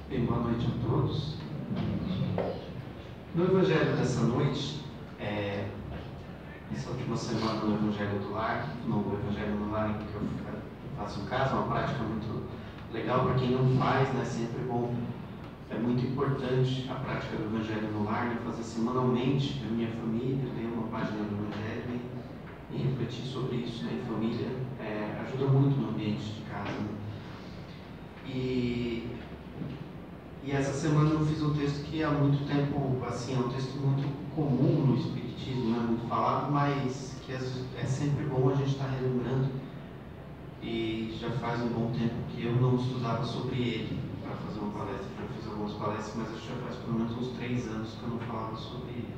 Bem, boa noite a todos. No Evangelho dessa noite, essa última semana no Evangelho do Lar, no Evangelho do Lar em que eu faço em casa, uma prática muito legal para quem não faz, né? Sempre bom. É muito importante a prática do Evangelho no Lar, né? Fazer semanalmente a minha família, ler uma página do Evangelho e refletir sobre isso, né? Em família, ajuda muito no ambiente de casa, né? E essa semana eu fiz um texto que há muito tempo, assim, é um texto muito comum no Espiritismo, não é muito falado, mas que é sempre bom a gente estar relembrando. E já faz um bom tempo que eu não estudava sobre ele para fazer uma palestra. Já fiz algumas palestras, mas acho que já faz pelo menos uns 3 anos que eu não falava sobre ele.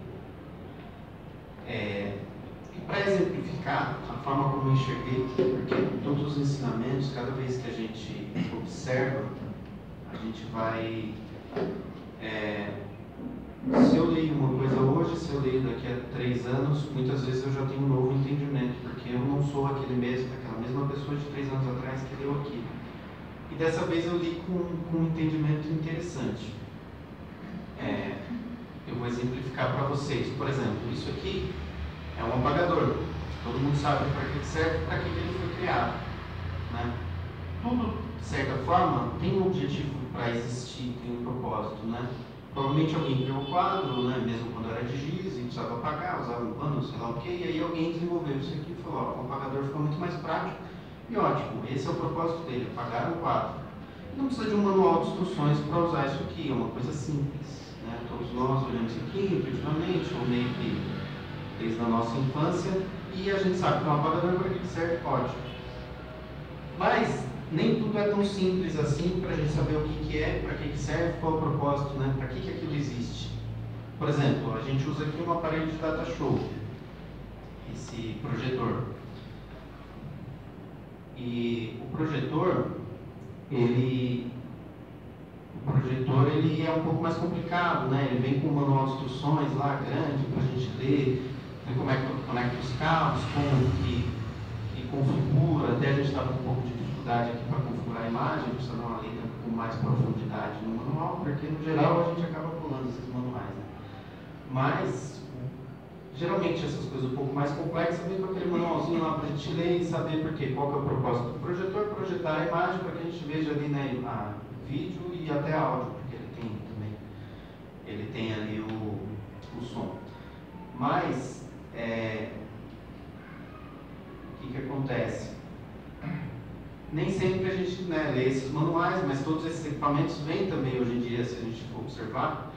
E para exemplificar a forma como eu enxerguei, porque todos os ensinamentos, cada vez que a gente observa, a gente vai... se eu leio uma coisa hoje, se eu leio daqui a 3 anos, muitas vezes eu já tenho um novo entendimento, porque eu não sou aquela mesma pessoa de 3 anos atrás que leu aquilo. E dessa vez eu li com um entendimento interessante. Eu vou exemplificar para vocês. Por exemplo, isso aqui é um apagador. Todo mundo sabe para que serve, para que ele foi criado, né? Tudo, de certa forma, tem um objetivo para existir, tem um propósito, né? Provavelmente alguém criou o quadro, né? Mesmo quando era de giz e precisava apagar, usava um pano, sei lá o quê, e aí alguém desenvolveu isso aqui e falou, o apagador ficou muito mais prático e ótimo, esse é o propósito dele, apagar o quadro. Não precisa de um manual de instruções para usar isso aqui, é uma coisa simples, né? Todos nós olhamos isso aqui intuitivamente, ou meio que desde a nossa infância, e a gente sabe que é um apagador para que serve, ótimo. Mas nem tudo é tão simples assim para a gente saber o que é, para que serve, qual é o propósito, né? Para que aquilo existe. Por exemplo, a gente usa aqui um aparelho de data show, esse projetor. E o projetor, ele é um pouco mais complicado, né? Ele vem com um manual de instruções lá grande para a gente ler, como é que conecta os cabos, como que configura, até a gente estava com um pouco de dificuldade aqui para configurar a imagem, precisa dar uma lida com mais profundidade no manual, porque no geral a gente acaba pulando esses manuais, né? Mas geralmente essas coisas um pouco mais complexas vem com aquele manualzinho lá para a gente ler e saber por quê, qual que é o propósito do projetor, projetar a imagem para que a gente veja ali, né, vídeo e até áudio, porque ele tem também, ele tem ali o som. Mas o que acontece? Nem sempre a gente, né, lê esses manuais, mas todos esses equipamentos vêm também hoje em dia, se a gente for observar,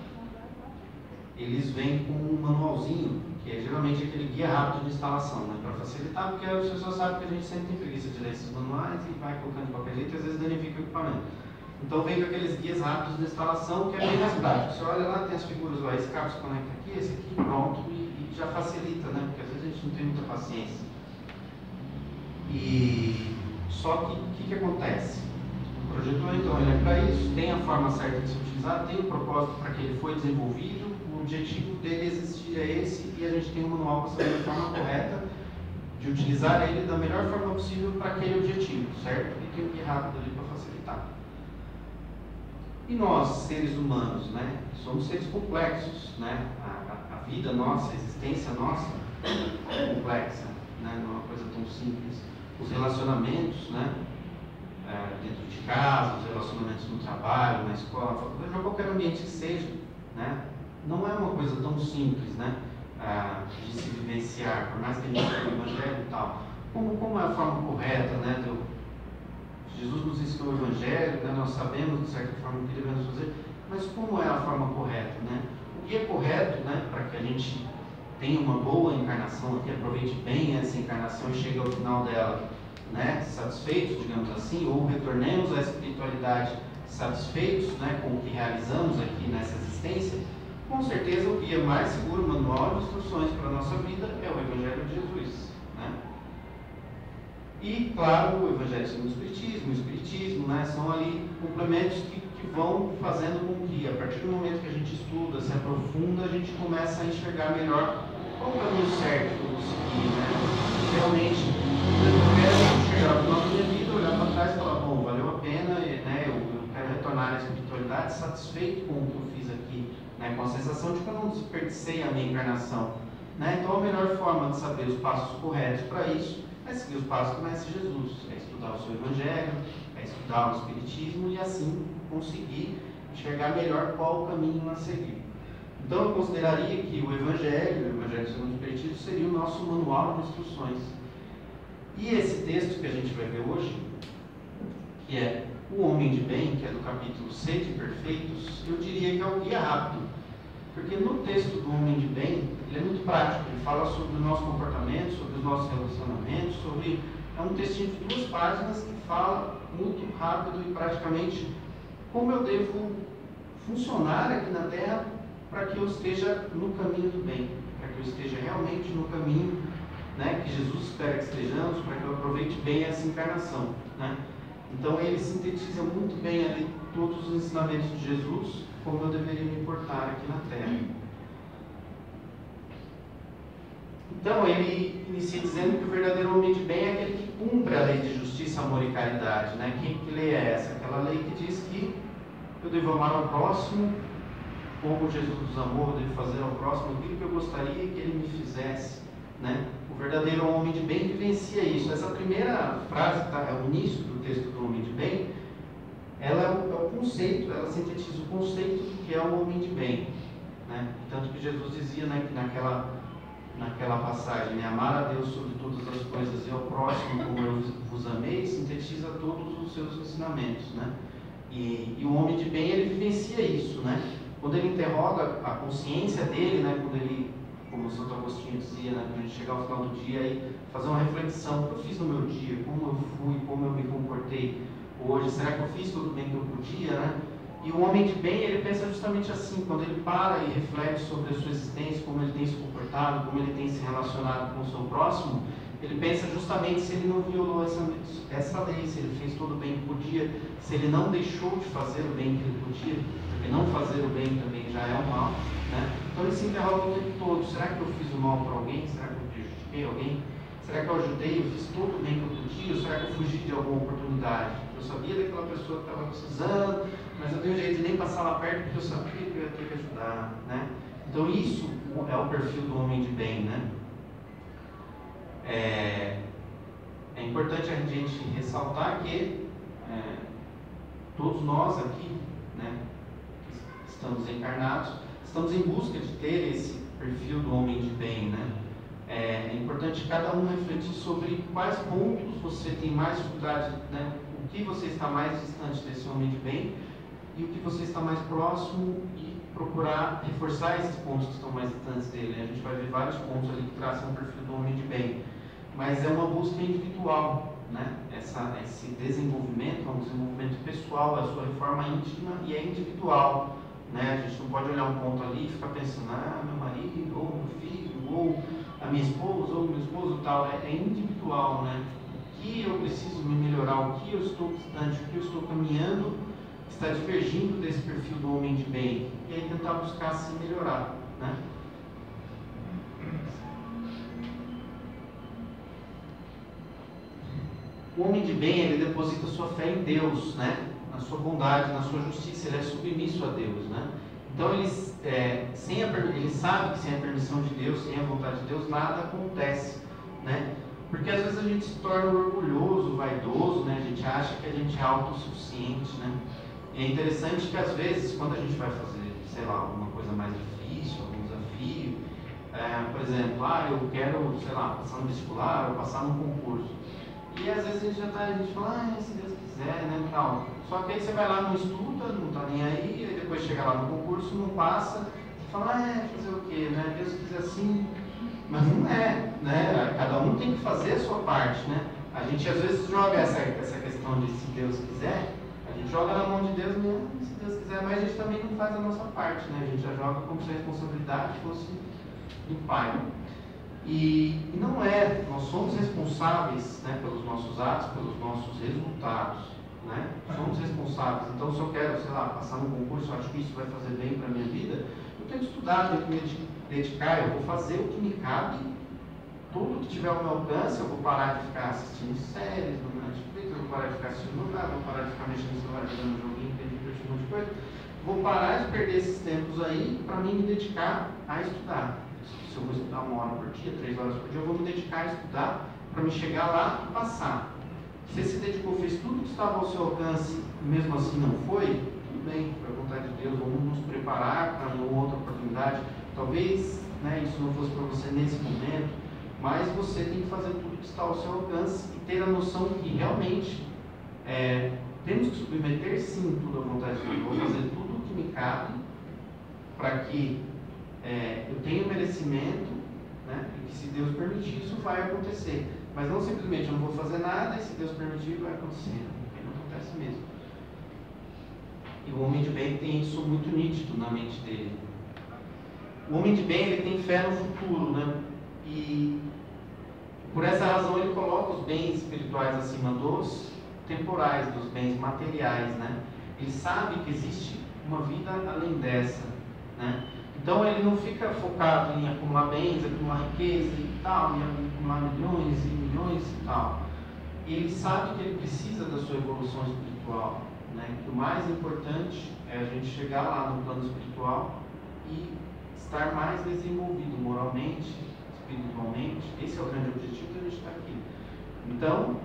eles vêm com um manualzinho, que é geralmente aquele guia rápido de instalação, né, para facilitar, porque as pessoas sabem que a gente sempre tem preguiça de ler esses manuais e vai colocando de papelito e às vezes danifica o equipamento. Então vem com aqueles guias rápidos de instalação, que é bem mais prático. Você olha lá, tem as figuras, ó, esse cabo se conecta aqui, esse aqui, pronto, e já facilita, né, porque às vezes a gente não tem muita paciência. E só que o que acontece? O projetor, então, ele é para isso, tem a forma certa de se utilizar, tem o propósito para que ele foi desenvolvido, o objetivo dele existir é esse, e a gente tem um manual para saber a forma correta de utilizar ele da melhor forma possível para aquele objetivo, certo? E tem o guia rápido ali para facilitar. E nós, seres humanos, né, somos seres complexos, né? A vida nossa, a existência nossa é complexa, né? Não é uma coisa tão simples. Os relacionamentos, né, dentro de casa, os relacionamentos no trabalho, na escola, na faculdade, ou qualquer ambiente que seja, né, não é uma coisa tão simples, né, de se vivenciar, por mais que a gente tenha o Evangelho e tal. Como é a forma correta, né, Jesus nos ensinou o Evangelho, né, nós sabemos de certa forma o que devemos fazer, mas como é a forma correta, né? O que é correto, né, para que a gente tenha uma boa encarnação, que aproveite bem essa encarnação e chegue ao final dela, né, satisfeitos, digamos assim, ou retornemos à espiritualidade satisfeitos, né, com o que realizamos aqui nessa existência, com certeza o guia mais seguro, o manual de instruções para a nossa vida é o Evangelho de Jesus, né? E, claro, o Evangelho segundo o Espiritismo, né, são ali complementos que vão fazendo com que, a partir do momento que a gente estuda, se aprofunda, a gente começa a enxergar melhor qual o caminho certo que eu vou seguir, né? Realmente, eu quero chegar ao final da minha vida, olhar para trás e falar, bom, valeu a pena, né, eu quero retornar à espiritualidade, satisfeito com o que eu fiz aqui, né? Com a sensação de que eu não desperdicei a minha encarnação, né? Então a melhor forma de saber os passos corretos para isso é seguir os passos do Mestre Jesus, é estudar o seu Evangelho, é estudar o Espiritismo e assim conseguir enxergar melhor qual o caminho a seguir. Então eu consideraria que o Evangelho segundo o Espiritismo, seria o nosso manual de instruções. E esse texto que a gente vai ver hoje, que é o Homem de Bem, que é do capítulo Sede Perfeitos, eu diria que é o guia rápido. Porque no texto do Homem de Bem, ele é muito prático, ele fala sobre o nosso comportamento, sobre os nossos relacionamentos, é um textinho de 2 páginas que fala muito rápido e praticamente como eu devo funcionar aqui na Terra para que eu esteja no caminho do bem, para que eu esteja realmente no caminho, né, que Jesus espera que estejamos, para que eu aproveite bem essa encarnação, né? Então ele sintetiza muito bem ali todos os ensinamentos de Jesus, como eu deveria me portar aqui na Terra. Então ele inicia dizendo que o verdadeiro homem de bem é aquele que cumpre a lei de justiça, amor e caridade, né? Que lei é essa? Aquela lei que diz que eu devo amar ao próximo como Jesus nos amou, eu devo fazer ao próximo aquilo que eu gostaria que ele me fizesse, né? O verdadeiro homem de bem vivencia isso. Essa primeira frase, tá, é o início do texto do homem de bem, ela é o conceito, ela sintetiza o conceito do que é o homem de bem, né? Tanto que Jesus dizia, né, que naquela passagem, né, amar a Deus sobre todas as coisas e ao próximo como eu vos amei, sintetiza todos os seus ensinamentos, né? E o homem de bem, ele vivencia isso, né? Quando ele interroga a consciência dele, né, quando ele, como o Santo Agostinho dizia, né, quando a gente chegar ao final do dia e fazer uma reflexão, o que eu fiz no meu dia, como eu fui, como eu me comportei hoje, será que eu fiz tudo bem que eu podia, né? E o homem de bem, ele pensa justamente assim, quando ele para e reflete sobre a sua existência, como ele tem se comportado, como ele tem se relacionado com o seu próximo, ele pensa justamente se ele não violou essa lei, se ele fez todo o bem que podia, se ele não deixou de fazer o bem que ele podia, porque não fazer o bem também já é o mal, né? Então ele se interroga o tempo todo, será que eu fiz o mal para alguém? Será que eu prejudiquei alguém? Será que eu ajudei, eu fiz todo o bem que eu podia? Ou será que eu fugi de alguma oportunidade? Eu sabia daquela pessoa que estava precisando, mas eu dei um jeito de nem passar lá perto porque eu sabia que eu ia ter que ajudar, né? Então isso é o perfil do homem de bem, né? É importante a gente ressaltar que todos nós aqui, né, que estamos encarnados, estamos em busca de ter esse perfil do homem de bem, né? É importante cada um refletir sobre quais pontos você tem mais dificuldade, né? O que você está mais distante desse homem de bem e o que você está mais próximo e procurar reforçar esses pontos que estão mais distantes dele. A gente vai ver vários pontos ali que traçam o perfil do homem de bem, mas é uma busca individual, né? Esse desenvolvimento é um desenvolvimento pessoal, é a sua reforma íntima e é individual, né? A gente não pode olhar um ponto ali e ficar pensando, meu marido, ou meu filho, ou a minha esposa, ou meu esposo, tal. É individual, né? O que eu preciso me melhorar, o que eu estou distante, o que eu estou caminhando, está divergindo desse perfil do homem de bem, e aí tentar buscar se melhorar, né? O homem de bem, ele deposita sua fé em Deus, né? Na sua bondade, na sua justiça, ele é submisso a Deus, né? Então ele sabe que sem a permissão de Deus, sem a vontade de Deus, nada acontece, né? Porque às vezes a gente se torna orgulhoso, vaidoso, né? A gente acha que a gente é autossuficiente, né? E é interessante que às vezes, quando a gente vai fazer, sei lá, alguma coisa mais difícil, algum desafio, por exemplo, eu quero, sei lá, passar no vestibular ou passar num concurso. E às vezes a gente fala, se Deus quiser, né, tal. Só que aí você vai lá, não estuda, não está nem aí depois chega lá no concurso, não passa, você fala, fazer o quê, né? Deus quiser assim, mas não é, né? Cada um tem que fazer a sua parte, né? A gente às vezes joga essa questão de se Deus quiser, a gente joga na mão de Deus mesmo, se Deus quiser, mas a gente também não faz a nossa parte, né? A gente já joga como se a responsabilidade fosse do Pai. E não nós somos responsáveis, né, pelos nossos atos, pelos nossos resultados, né? Somos responsáveis. Então, se eu quero, sei lá, passar num concurso, eu acho que isso vai fazer bem para a minha vida, eu tenho que estudar, tenho que me dedicar, eu vou fazer o que me cabe, tudo que tiver ao meu alcance, eu vou parar de ficar assistindo séries no Netflix, eu vou parar de ficar assistindo nada, vou parar de ficar mexendo no celular, jogando joguinho, um monte de coisa. vou parar de perder esses tempos aí para mim me dedicar a estudar. Se eu vou estudar 1 hora por dia, 3 horas por dia, eu vou me dedicar a estudar para me chegar lá e passar. Você se dedicou, fez tudo que estava ao seu alcance e mesmo assim não foi, tudo bem, foi a vontade de Deus, vamos nos preparar para uma outra oportunidade. Talvez, né, isso não fosse para você nesse momento, mas você tem que fazer tudo que está ao seu alcance e ter a noção de que realmente temos que submeter sim tudo à vontade de Deus. Eu vou fazer tudo o que me cabe para que eu tenha o merecimento, né, e que se Deus permitir isso vai acontecer. Mas não simplesmente eu não vou fazer nada e se Deus permitir vai acontecer. Não acontece mesmo. E o homem de bem tem isso muito nítido na mente dele. O homem de bem ele tem fé no futuro, né? E por essa razão ele coloca os bens espirituais acima dos temporais, dos bens materiais, né? Ele sabe que existe uma vida além dessa, né? Então ele não fica focado em acumular bens, acumular riqueza e tal, em acumular milhões e milhões e tal. E ele sabe que ele precisa da sua evolução espiritual, né? Que o mais importante é a gente chegar lá no plano espiritual e estar mais desenvolvido moralmente, espiritualmente. Esse é o grande objetivo que a gente está aqui. Então,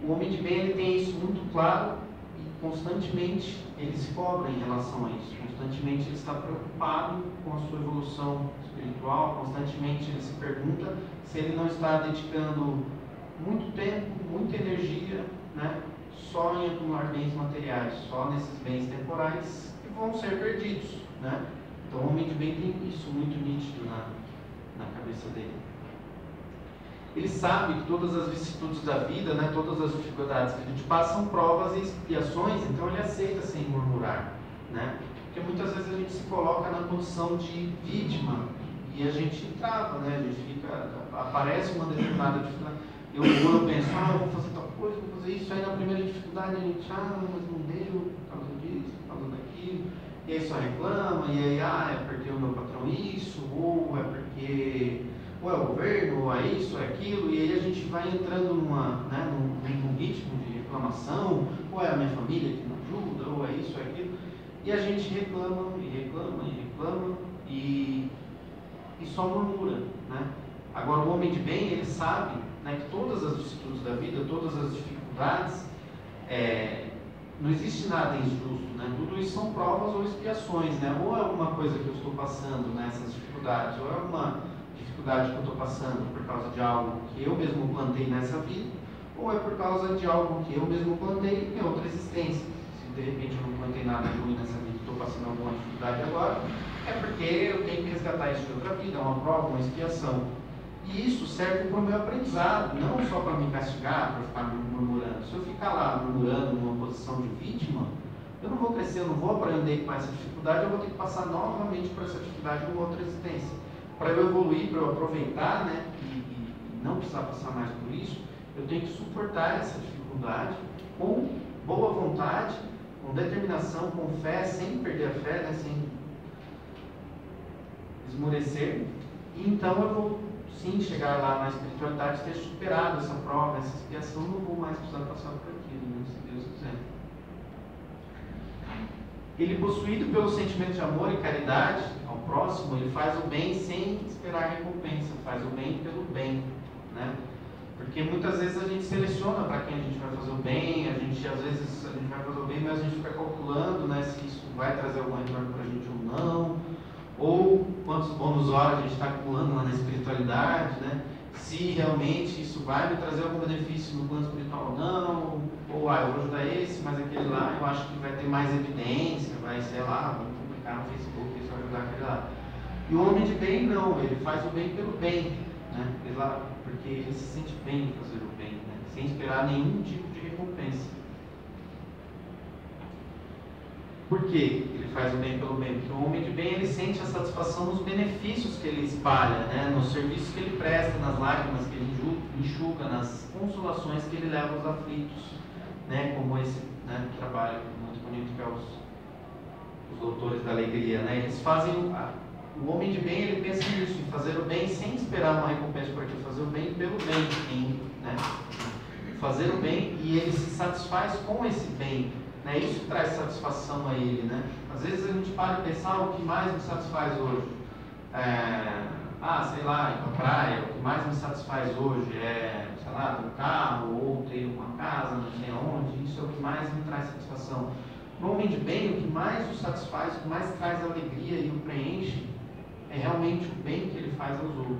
o homem de bem ele tem isso muito claro e constantemente ele se cobra em relação a isso. Constantemente ele está preocupado com a sua evolução espiritual, constantemente ele se pergunta se ele não está dedicando muito tempo, muita energia, né, só em acumular bens materiais, só nesses bens temporais que vão ser perdidos, né? Então o homem de bem tem isso muito nítido na cabeça dele. Ele sabe que todas as vicissitudes da vida, né, todas as dificuldades que a gente passa são provas e expiações, então ele aceita sem murmurar, né? Porque muitas vezes a gente se coloca na condição de vítima e a gente trava, né? A gente fica, aparece uma determinada dificuldade. Eu penso, eu vou fazer tal coisa, vou fazer isso, aí na primeira dificuldade a gente, mas não deu, por causa disso, por causa daquilo, e aí só reclama, e aí, é porque o meu patrão isso, ou é porque, ou é o governo, ou é isso, ou é aquilo, e aí a gente vai entrando num ritmo de reclamação, ou é a minha família que não ajuda, ou é isso, ou é aquilo, e a gente reclama, e reclama, e reclama, e só murmura, né? Agora o homem de bem, ele sabe, né, que todas as vicissitudes da vida, todas as dificuldades, não existe nada injusto, né? Tudo isso são provas ou expiações, né? Ou é alguma coisa que eu estou passando nessas dificuldades, ou é uma dificuldade que eu estou passando por causa de algo que eu mesmo plantei nessa vida, ou é por causa de algo que eu mesmo plantei em outra existência. Se de repente eu não plantei nada de ruim nessa vida e estou passando alguma dificuldade agora, é porque eu tenho que resgatar isso de outra vida, é uma prova, uma expiação. E isso serve para o meu aprendizado, não só para me castigar, para ficar murmurando. Se eu ficar lá murmurando numa posição de vítima, eu não vou crescer, eu não vou aprender com essa dificuldade, eu vou ter que passar novamente por essa dificuldade em uma outra existência. Para eu evoluir, para eu aproveitar, né, e não precisar passar mais por isso, eu tenho que suportar essa dificuldade com boa vontade, com determinação, com fé, sem perder a fé, né, sem esmorecer. E então eu vou sim chegar lá na espiritualidade, ter superado essa prova, essa expiação, não vou mais precisar passar por aquilo, né, se Deus quiser. Ele, possuído pelo sentimento de amor e caridade ao próximo, ele faz o bem sem esperar recompensa, faz o bem pelo bem, né? Porque muitas vezes a gente seleciona para quem a gente vai fazer o bem, às vezes a gente vai fazer o bem, mas a gente fica calculando, né, se isso vai trazer algum retorno para a gente ou não, ou quantos bônus horas a gente está acumulando lá na espiritualidade, né? Se realmente isso vai me trazer algum benefício no plano espiritual ou não, ou eu vou ajudar esse, mas aquele lá eu acho que vai ter mais evidência, vai, sei lá, vamos publicar no Facebook, isso vai ajudar aquele lá. E o homem de bem não, ele faz o bem pelo bem, né? Porque ele se sente bem em fazer o bem, né? Sem esperar nenhum tipo de recompensa. Por que ele faz o bem pelo bem? Porque o homem de bem, ele sente a satisfação nos benefícios que ele espalha, né? Nos serviços que ele presta, nas lágrimas que ele enxuga, nas consolações que ele leva aos aflitos, né? Como esse, né, trabalho muito bonito que é os doutores da alegria, né? Eles fazem, o homem de bem, ele pensa nisso, em fazer o bem sem esperar uma recompensa por aquilo, fazer o bem pelo bem, né? Fazer o bem, e ele se satisfaz com esse bem, Né? Isso traz satisfação a ele. Né? Às vezes a gente para e pensa, o que mais me satisfaz hoje? Sei lá, ir pra praia, o que mais me satisfaz hoje é, sei lá, ter um carro ou ter uma casa, não sei aonde, isso é o que mais me traz satisfação. No homem de bem, o que mais o satisfaz, o que mais traz alegria e o preenche, é realmente o bem que ele faz aos outros.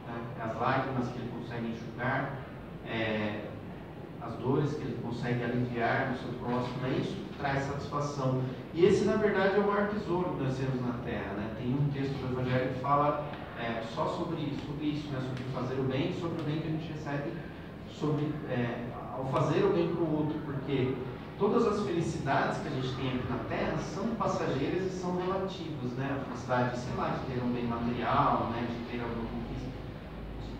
Né? As lágrimas que ele consegue enxugar, as dores que ele consegue aliviar no seu próximo, né? Isso traz satisfação. E esse, na verdade, é o maior tesouro que nós temos na Terra. Né? Tem um texto do Evangelho que fala só sobre isso, né? Sobre fazer o bem, sobre o bem que a gente recebe ao fazer o bem para o outro, porque todas as felicidades que a gente tem aqui na Terra são passageiras e são relativas, né? A felicidade, sei lá, de ter um bem material, né? De ter alguma conquista,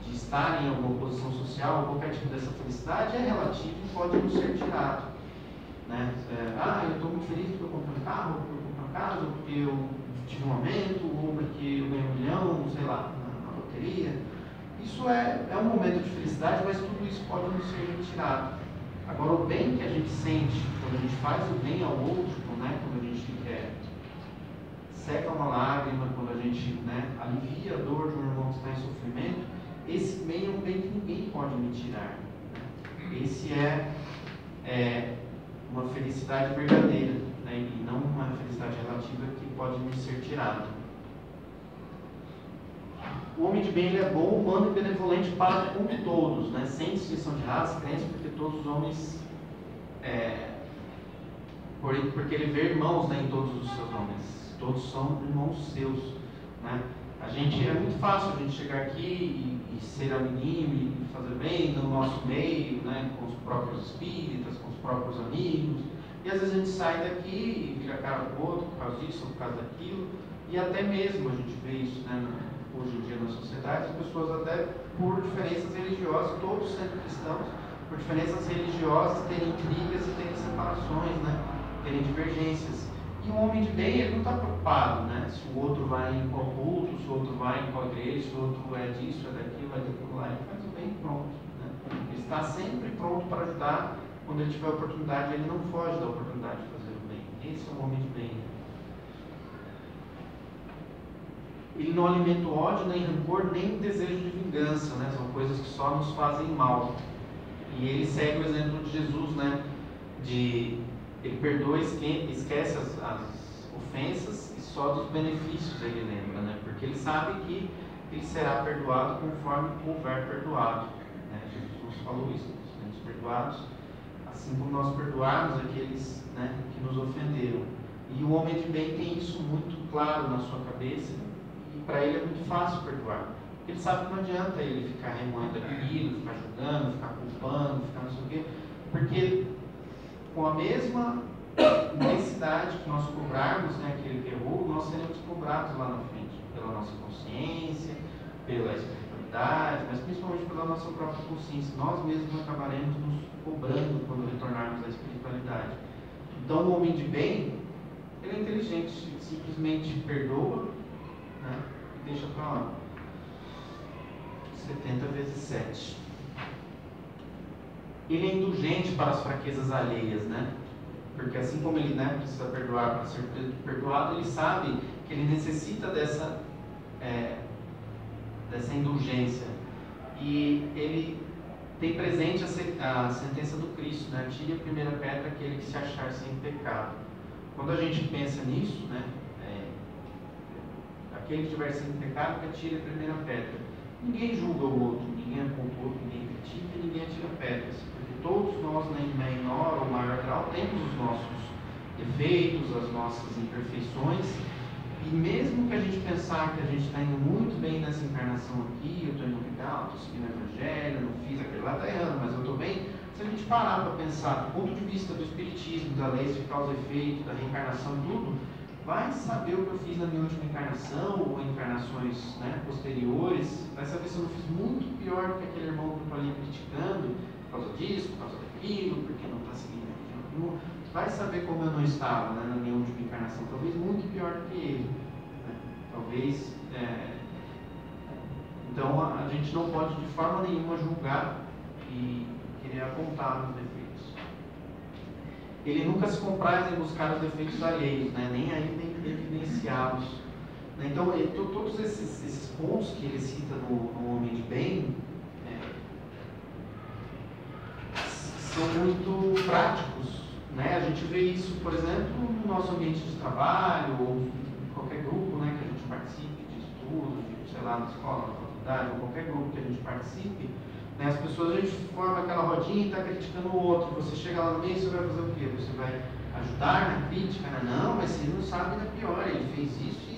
de estar em alguma posição social, qualquer tipo dessa felicidade é relativo e pode nos ser tirado, né? Eu estou muito feliz porque eu comprei um carro, ou porque eu comprei uma casa, ou porque eu tive um aumento, ou porque eu ganhei 1 milhão, sei lá, na loteria. Isso é um momento de felicidade, mas tudo isso pode nos ser retirado. Agora, o bem que a gente sente quando a gente faz o bem ao outro, né? Quando a gente seca uma lágrima, quando a gente, né, alivia a dor de um irmão que está em sofrimento, esse bem é um bem que ninguém pode me tirar. Esse é uma felicidade verdadeira, né? E não uma felicidade relativa que pode me ser tirada. O homem de bem, ele é bom, humano e benevolente para com todos, né? Sem distinção de raça, crença, porque todos os homens, porque ele vê irmãos, né, em todos os seus homens. Todos são irmãos seus, né? É muito fácil a gente chegar aqui e ser amiguinho e fazer bem no nosso meio, né, com os próprios espíritas, com os próprios amigos. E às vezes a gente sai daqui e vira cara pro outro por causa disso ou por causa daquilo. E até mesmo a gente vê isso, né, hoje em dia na sociedade, as pessoas até por diferenças religiosas, todos sendo cristãos, por diferenças religiosas terem intrigas e terem separações, né, terem divergências. E o homem de bem, ele não está preocupado, né, se o outro vai em qual culto, se o outro vai em qual igreja, se o outro é disso, é daquilo, é daquilo lá, ele faz o bem pronto, né? Ele está sempre pronto para ajudar. Quando ele tiver a oportunidade, ele não foge da oportunidade de fazer o bem. Esse é o homem de bem. Ele não alimenta o ódio, nem rancor, nem desejo de vingança, né? São coisas que só nos fazem mal. E ele segue o exemplo de Jesus, né? Ele perdoa, esquece as ofensas e só dos benefícios ele lembra, né? Porque ele sabe que ele será perdoado conforme houver perdoado, né? Jesus nos falou isso, nós seremos perdoados assim como nós perdoarmos aqueles, né, que nos ofenderam. E o homem de bem tem isso muito claro na sua cabeça, e para ele é muito fácil perdoar. Porque ele sabe que não adianta ele ficar remoendo aquilo, ficar julgando, ficar culpando, ficar não sei o quê, porque com a mesma intensidade que nós cobrarmos, né, aquele que errou, nós seremos cobrados lá na frente, pela nossa consciência, pela espiritualidade, mas principalmente pela nossa própria consciência. Nós mesmos acabaremos nos cobrando quando retornarmos à espiritualidade. Então, o homem de bem, ele é inteligente, simplesmente perdoa, né, e deixa para lá. 70 vezes 7. Ele é indulgente para as fraquezas alheias, né? Porque assim como ele, né, precisa perdoar para ser perdoado, ele sabe que ele necessita dessa indulgência. E ele tem presente a sentença do Cristo, né? Tire a primeira pedra aquele que se achar sem pecado. Quando a gente pensa nisso, né, aquele que estiver sem pecado, que atire a primeira pedra. Ninguém julga o outro, ninguém aponta o outro, ninguém critica e ninguém atira pedras. Porque todos nós, em menor ou maior grau, temos os nossos defeitos, as nossas imperfeições. E mesmo que a gente pensar que a gente está indo muito bem nessa encarnação aqui, eu estou indo legal, estou seguindo o Evangelho, não fiz aquele lá, está errando, mas eu estou bem. Se a gente parar para pensar do ponto de vista do Espiritismo, da lei de causa e efeito, da reencarnação, tudo, vai saber o que eu fiz na minha última encarnação, ou encarnações, né, posteriores, vai saber se eu não fiz muito pior que aquele irmão que eu estou ali criticando, por causa disso, por causa daquilo, porque não está seguindo aquilo. Vai saber como eu não estava, né, na minha última encarnação, talvez muito pior do que ele, né? Talvez, então a gente não pode de forma nenhuma julgar e querer apontar os defeitos. ele nunca se compraz em buscar os defeitos alheios, né? Nem ainda em evidenciá-los. Então, todos esses pontos que ele cita no Homem de Bem são muito práticos, né? A gente vê isso, por exemplo, no nosso ambiente de trabalho, ou em qualquer grupo, né, que a gente participe, de estudo, de, sei lá, na escola, na faculdade, ou qualquer grupo que a gente participe, né? As pessoas, a gente forma aquela rodinha e está criticando o outro. Você chega lá no meio, você vai fazer o quê? Você vai ajudar na crítica? Não, mas você não sabe da pior, ele fez isso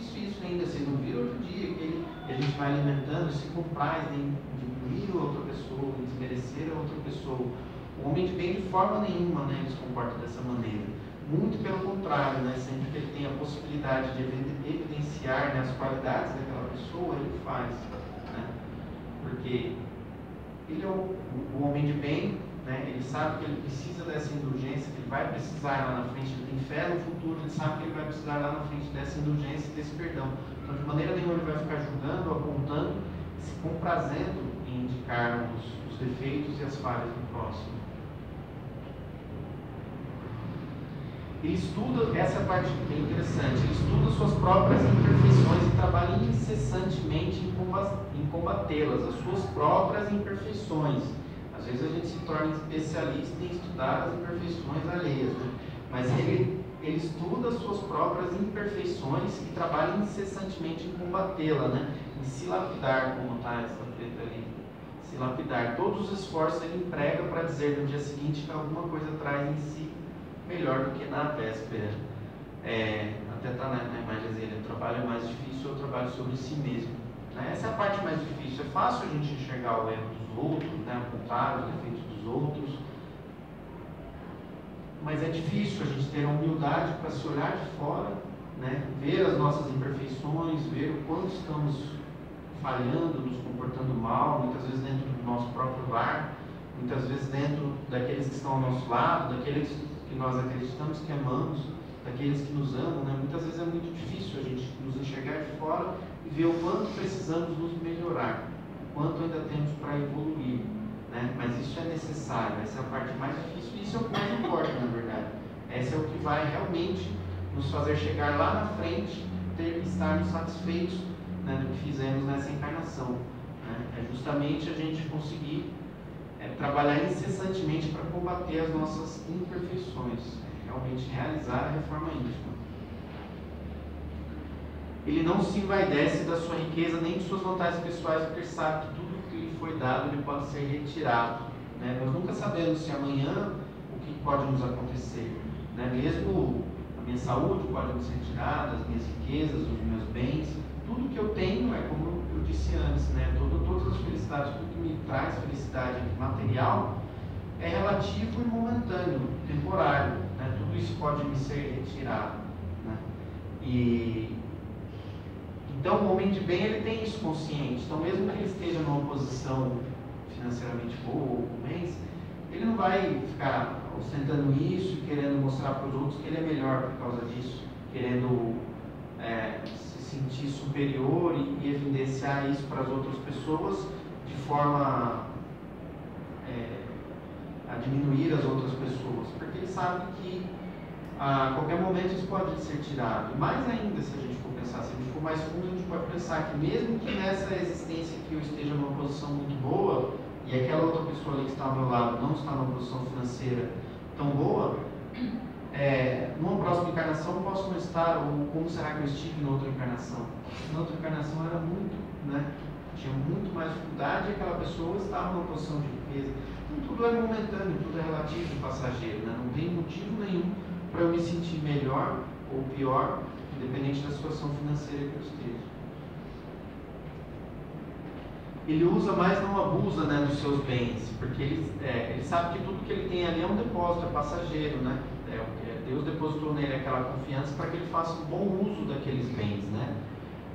ainda, você não vira outro dia, que a gente vai alimentando, se compraz em diminuir a outra pessoa, em desmerecer a outra pessoa. O homem de bem, de forma nenhuma, né, ele se comporta dessa maneira. Muito pelo contrário, né, sempre que ele tem a possibilidade de evidenciar, né, as qualidades daquela pessoa, ele faz. Né, porque ele é o homem de bem, né, ele sabe que ele precisa dessa indulgência, que ele vai precisar lá na frente, ele tem fé no futuro, ele sabe que ele vai precisar lá na frente dessa indulgência e desse perdão. Então, de maneira nenhuma, ele vai ficar julgando, apontando, se comprazendo em indicar os defeitos e as falhas do próximo. Ele estuda, essa é a parte bem interessante, ele estuda suas próprias imperfeições e trabalha incessantemente em combatê-las, as suas próprias imperfeições. Às vezes a gente se torna especialista em estudar as imperfeições alheias, né? Mas ele estuda as suas próprias imperfeições e trabalha incessantemente em combatê-la, né? Em se lapidar, como está essa preta ali. Se lapidar. Todos os esforços ele emprega para dizer no dia seguinte que alguma coisa traz em si melhor do que na véspera. Até está na imagem dele, o trabalho é mais difícil, é o trabalho sobre si mesmo. Essa é a parte mais difícil. É fácil a gente enxergar o erro dos outros, né, apontar os defeitos dos outros, mas é difícil a gente ter a humildade para se olhar de fora, né, ver as nossas imperfeições, ver o quanto estamos falhando, nos comportando mal, muitas vezes dentro do nosso próprio lar, muitas vezes dentro daqueles que estão ao nosso lado, daqueles que nós acreditamos que amamos, daqueles que nos amam, né? Muitas vezes é muito difícil a gente nos enxergar de fora e ver o quanto precisamos nos melhorar, o quanto ainda temos para evoluir, né? Mas isso é necessário, essa é a parte mais difícil e isso é o que mais importa, na verdade. Essa é o que vai realmente nos fazer chegar lá na frente, estarmos satisfeitos, né, do que fizemos nessa encarnação, né? É justamente a gente conseguir trabalhar incessantemente para combater as nossas imperfeições, realmente realizar a reforma íntima. Ele não se envaidece da sua riqueza nem de suas vantagens pessoais, porque ele sabe que tudo que lhe foi dado ele pode ser retirado, né? Nós nunca sabemos se amanhã o que pode nos acontecer, né? Mesmo a minha saúde pode me ser retirada, as minhas riquezas, os meus bens, tudo que eu tenho é como eu disse antes, né? Todas as felicidades, tudo que me traz felicidade material é relativo e momentâneo, temporário, né? Tudo isso pode me ser retirado, né? Então o homem de bem ele tem isso consciente. Então mesmo que ele esteja numa posição financeiramente boa ou com bens, ele não vai ficar ostentando isso e querendo mostrar para os outros que ele é melhor por causa disso, querendo se sentir superior e evidenciar isso para as outras pessoas de forma a diminuir as outras pessoas, porque ele sabe que a qualquer momento isso pode ser tirado. E mais ainda, se a gente for pensar, se a gente for mais fundo, a gente pode pensar que mesmo que nessa existência que eu esteja numa posição muito boa e aquela outra pessoa ali que está ao meu lado não está numa posição financeira tão boa, numa próxima encarnação eu posso não estar, ou como será que eu estive na outra encarnação? Na outra encarnação era muito, né? Tinha muito mais dificuldade e aquela pessoa estava numa posição de riqueza. Então tudo é momentâneo, tudo é relativo e passageiro, né? Não tem motivo nenhum para eu me sentir melhor ou pior, independente da situação financeira que eu esteja. Ele usa, mas não abusa, né, dos seus bens, porque ele sabe que tudo que ele tem ali é um depósito, é passageiro, né? Deus depositou nele aquela confiança para que ele faça um bom uso daqueles bens, né?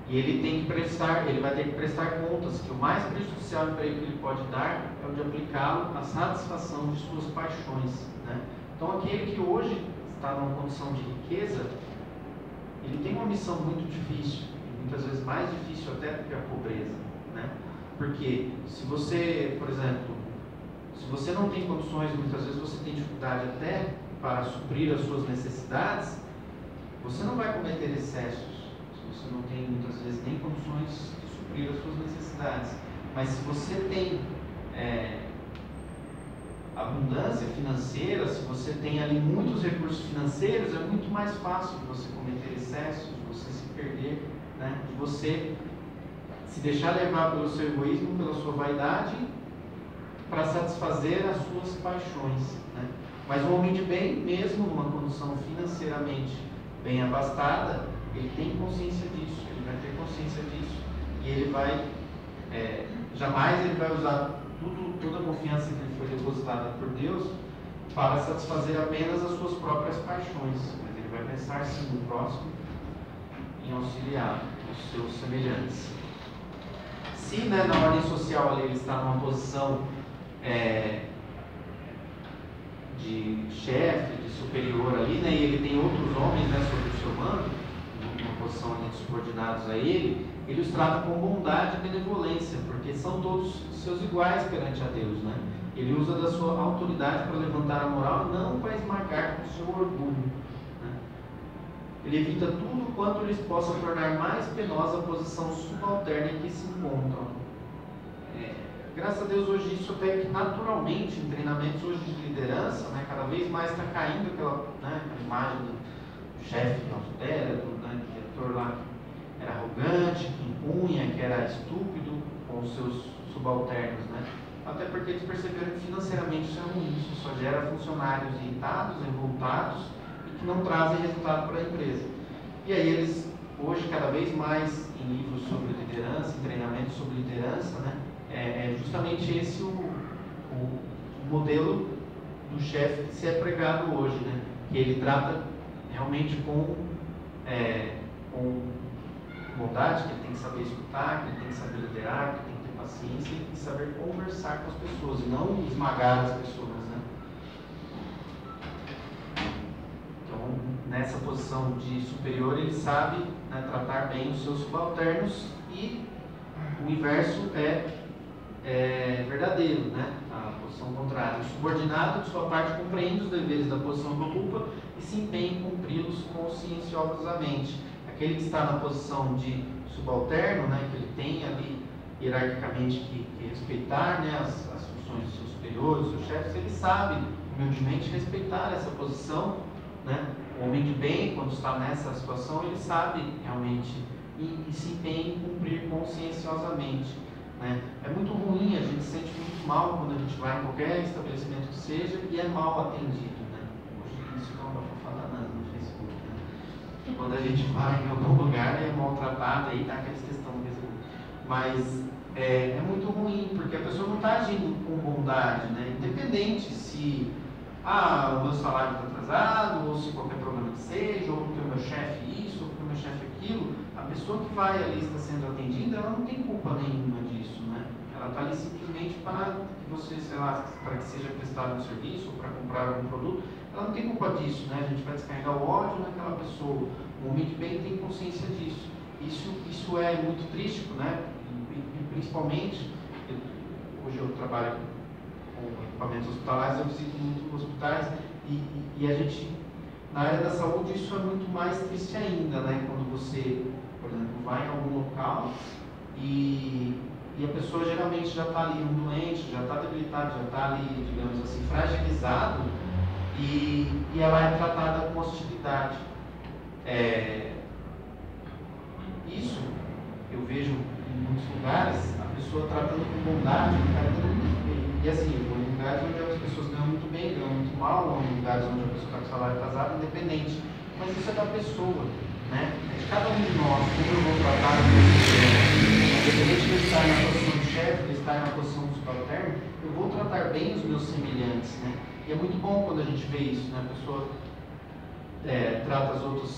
E ele vai ter que prestar contas, que o mais prejudicial emprego que ele pode dar é o de aplicá-lo à satisfação de suas paixões, né? Então aquele que hoje está numa condição de riqueza, ele tem uma missão muito difícil, muitas vezes mais difícil até do que a pobreza, né? Porque se você, por exemplo, Se você não tem condições, muitas vezes você tem dificuldade até para suprir as suas necessidades, você não vai cometer excessos. Se você não tem, muitas vezes, nem condições de suprir as suas necessidades. Mas se você tem abundância financeira, se você tem ali muitos recursos financeiros, é muito mais fácil de você cometer excessos, de você se perder, né? De você se deixar levar pelo seu egoísmo, pela sua vaidade, para satisfazer as suas paixões, né? Mas o homem de bem, mesmo numa condição financeiramente bem abastada, ele tem consciência disso, ele vai ter consciência disso, e ele vai, jamais ele vai usar toda a confiança que lhe foi depositada por Deus para satisfazer apenas as suas próprias paixões, mas ele vai pensar sim no próximo, em auxiliar os seus semelhantes. Se, né, na ordem social ali, ele está numa posição de chefe, de superior ali, né, e ele tem outros homens, né, sob o seu mando, numa posição ali de subordinados a ele os trata com bondade e benevolência, porque são todos seus iguais perante a Deus, né? Ele usa da sua autoridade para levantar a moral e não para esmagar com o seu orgulho, né? Ele evita tudo quanto lhes possa tornar mais penosa a posição subalterna em que se encontram. Graças a Deus, hoje isso até que naturalmente, em treinamentos hoje de liderança, né, cada vez mais está caindo aquela, né, imagem do chefe austero, né, do diretor lá que era arrogante, que impunha, que era estúpido com os seus subalternos, né? Até porque eles perceberam que financeiramente isso é ruim, isso só gera funcionários irritados, revoltados e que não trazem resultado para a empresa. E aí eles, hoje, cada vez mais em livros sobre liderança, em treinamentos sobre liderança, né, é justamente esse o modelo do chefe que se é pregado hoje, né? Que ele trata realmente com bondade, que ele tem que saber escutar, que ele tem que saber liderar, que ele tem que ter paciência e tem que saber conversar com as pessoas e não esmagar as pessoas, né? Então, nessa posição de superior, ele sabe, né, tratar bem os seus subalternos, e o inverso é verdadeiro, né? A posição contrária. O subordinado, de sua parte, compreende os deveres da posição que ocupa e se empenha em cumpri-los conscienciosamente. Aquele que está na posição de subalterno, né, que ele tem ali hierarquicamente que respeitar, né, as funções dos seus superiores, dos seus chefes, ele sabe humildemente respeitar essa posição, né? O homem de bem, quando está nessa situação, ele sabe realmente e se empenha em cumprir conscienciosamente, né? É muito ruim, a gente se sente muito mal quando a gente vai em qualquer estabelecimento que seja e é mal atendido, né? Hoje isso não dá para falar nada no Facebook, né? Quando a gente vai em algum lugar e é maltratado, aí dá aquela questão mesmo. Mas é muito ruim, porque a pessoa não está agindo com bondade, né? Independente se o meu salário está atrasado, ou se qualquer problema que seja, ou porque o meu chefe isso, ou porque o meu chefe aquilo, a pessoa que vai ali está sendo atendida, ela não tem culpa nenhuma disso, né? Ela está ali simplesmente para que você, sei lá, para que seja prestado um serviço, ou para comprar algum produto, ela não tem culpa disso, né? A gente vai descarregar o ódio naquela pessoa. O homem de bem tem consciência disso. Isso é muito triste, né? E principalmente, hoje eu trabalho com equipamentos hospitalares, eu visito muitos hospitais e a gente, na área da saúde, isso é muito mais triste ainda, né? Quando você, por exemplo, vai em algum local e a pessoa geralmente já está ali um doente, já está debilitado, já está ali, digamos assim, fragilizado, e ela é tratada com hostilidade. Isso eu vejo em muitos lugares, a pessoa tratando com bondade, e assim, em lugares onde as pessoas ganham muito bem, ganham muito mal, ou em lugares onde a pessoa está com salário atrasado, independente. Mas isso é da pessoa, né? É de cada um de nós, como eu vou tratar o meu chefe. Independente de estar na posição de chefe, de estar na posição de subalterno, eu vou tratar bem os meus semelhantes, né? E é muito bom quando a gente vê isso, né? A pessoa trata as outras,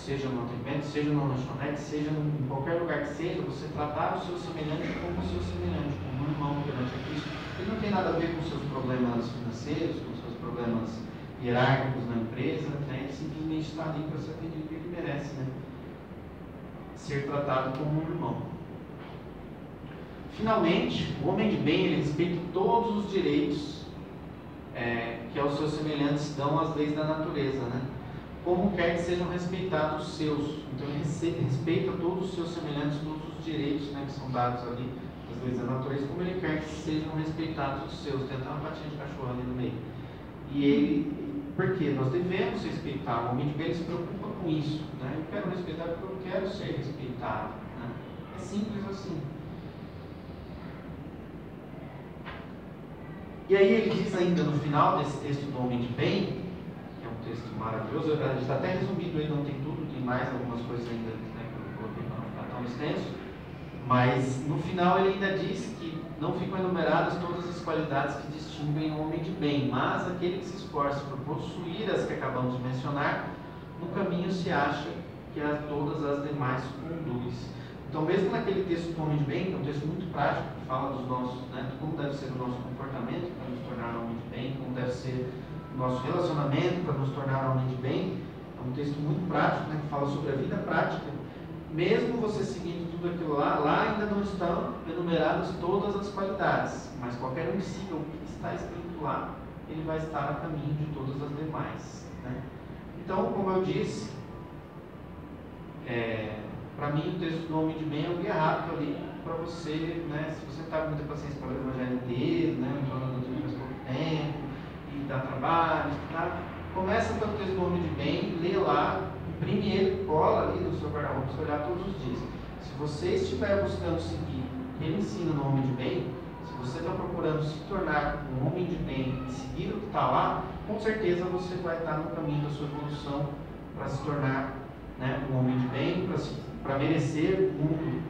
seja no atendimento, seja no lanchonete, seja em qualquer lugar que seja, você tratar o seu semelhante como o seu semelhante, como um irmão perante a Cristo. Ele não tem nada a ver com os seus problemas financeiros, com os seus problemas hierárquicos na empresa, né? Ele simplesmente está ali para ser atendido que ele merece, né? Ser tratado como um irmão. Finalmente, o homem de bem, ele respeita todos os direitos semelhantes dão as leis da natureza, né? Como quer que sejam respeitados os seus. Então ele respeita todos os seus semelhantes, todos os direitos, né, que são dados ali das leis da natureza, como ele quer que sejam respeitados os seus. Tem até uma patinha de cachorro ali no meio. E ele, porque nós devemos respeitar, o homem de bem se preocupa com isso, né? Eu quero respeitar porque eu quero ser respeitado, né? É simples assim. E aí ele diz ainda no final desse texto do homem de bem, que é um texto maravilhoso, a gente está até resumido aí, não tem tudo, tem mais algumas coisas ainda, né, que eu coloquei para não ficar tão extenso, mas no final ele ainda diz que não ficam enumeradas todas as qualidades que distinguem o homem de bem, mas aquele que se esforça por possuir as que acabamos de mencionar, no caminho se acha que a todas as demais conduz. Então, mesmo naquele texto do homem de bem, que é um texto muito prático, que fala dos nossos, né, de como deve ser o nosso comportamento para nos tornar homem de bem, como deve ser o nosso relacionamento para nos tornar homem de bem, é um texto muito prático, né, que fala sobre a vida prática. Mesmo você seguindo tudo aquilo lá ainda não estão enumeradas todas as qualidades, mas qualquer um que siga o que está escrito lá, ele vai estar a caminho de todas as demais, né? Então, como eu disse, para mim o texto do homem de bem é o guia rápido ali para você, né, se você está com muita paciência para ler o evangelho inteiro, né, então não tem mais pouco tempo, e dá trabalho, tá? Começa pelo texto do homem de bem, lê lá, imprime ele, cola ali no seu guarda-roupa para olhar todos os dias. Se você estiver buscando seguir o que ele ensina no homem de bem, se você está procurando se tornar um homem de bem e seguir o que está lá, com certeza você vai estar no caminho da sua evolução para se tornar, né, um homem de bem, para merecer o mundo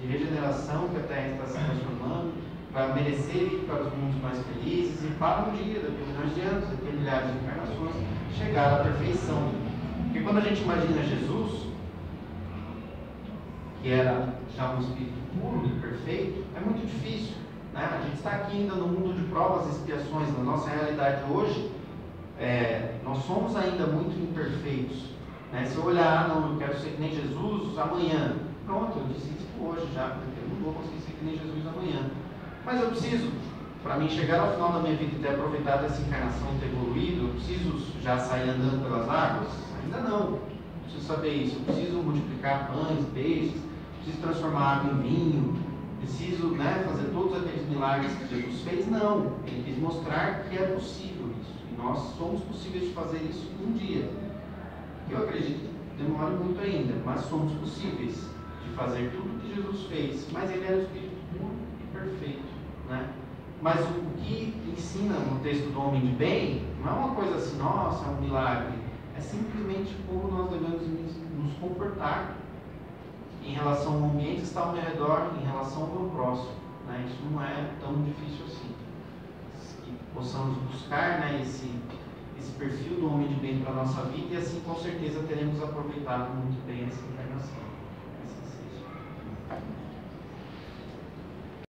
de regeneração que a Terra está se transformando, para merecer ir para os mundos mais felizes e para um dia, daqui a milhões de anos, daqui a milhares de encarnações, chegar à perfeição. Porque quando a gente imagina Jesus, que era já um espírito puro e perfeito, é muito difícil, né? A gente está aqui ainda no mundo de provas e expiações. Na nossa realidade hoje, nós somos ainda muito imperfeitos, né? Se eu olhar, não, eu quero ser que nem Jesus amanhã, pronto, eu disse isso hoje já, porque eu não vou conseguir ser que nem Jesus amanhã. Mas eu preciso, para mim chegar ao final da minha vida e ter aproveitado essa encarnação e ter evoluído, eu preciso já sair andando pelas águas? Ainda não. Preciso saber isso. Eu preciso multiplicar pães, peixes, preciso transformar água em vinho, preciso, né, fazer todos aqueles milagres que Jesus fez? Não. Ele quis mostrar que é possível isso. E nós somos possíveis de fazer isso um dia. Eu acredito que demora muito ainda, mas somos possíveis de fazer tudo o que Jesus fez. Mas ele era o Espírito puro e perfeito, né? Mas o que ensina no texto do homem de bem não é uma coisa assim, nossa, é um milagre. É simplesmente como nós devemos nos comportar em relação ao ambiente que está ao meu redor, em relação ao meu próximo, né? Isso não é tão difícil assim. Que possamos buscar, né, esse perfil do homem de bem para a nossa vida, e assim com certeza teremos aproveitado muito bem essa encarnação. Assim seja.